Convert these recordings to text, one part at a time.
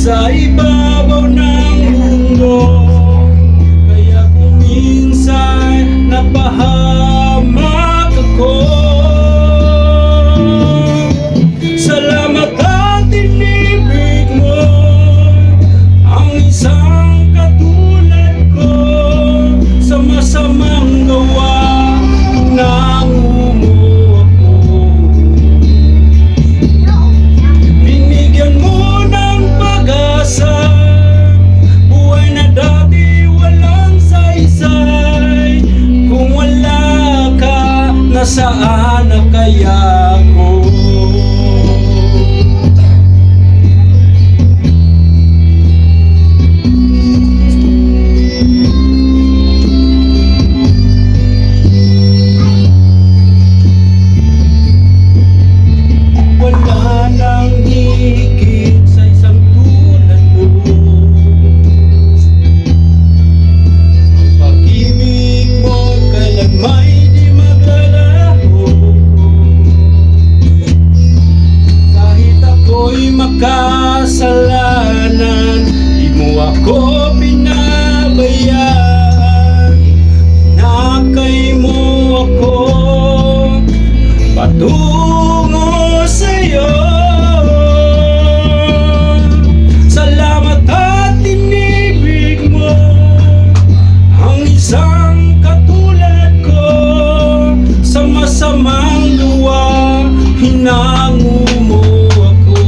sa ibabaw ng mundo. Kaya kung minsan napahamak ako, salamat at tinibig mo ang isang katulad ko. Sa masamang gawa hinango mo ako. Binigyan mo ng pag-asa buhay na dati walang saysay. Kung wala ka, nasaan na kaya ako? Wala nang higit sa isang tulad mo. Ang pag-ibig mo kailan may di maglalaho. Kahit ako'y makasalanan, di mo ako pinabayaan. Nakay mo ako patungo sa'yo. Salamat at tinibig mo ang isang katulad ko. Sa masamang luwa, hinango mo ako.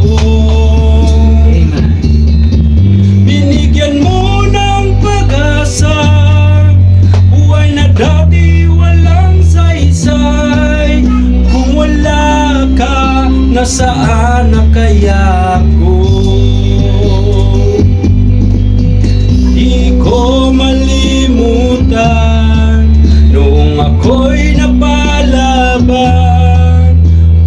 Binigyan mo ng pag-asa buhay na dati walang saysay. Kung wala ka, nasaan na kaya ako? Di ko malimutan noong ako'y napalaban,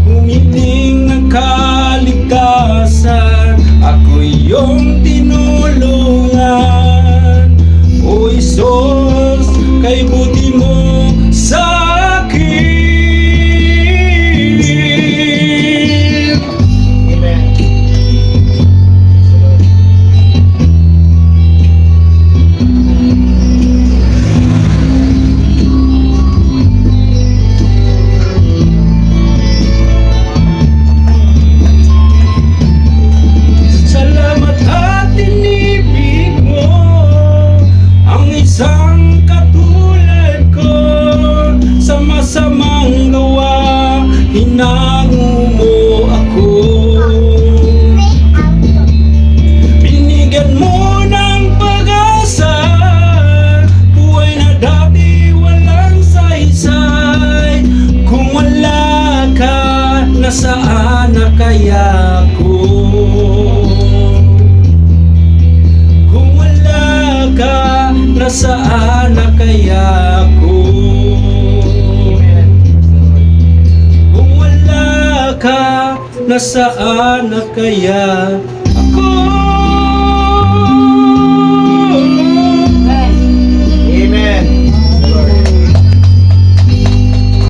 humiling ng kaligtasan, ako'y iyong tinulungan. O Isos, kay buti mo sa akin. Salamat at tinibig mo ang isang katulad ko. Sa masamang gawa, hinango mo ako. Binigyan mo ng pag-asa buhay na dati walang saysay. Kung wala ka, nasaan na kaya ako? Kung wala ka, nasaan na kaya ako? Kung wala ka, nasaan na kaya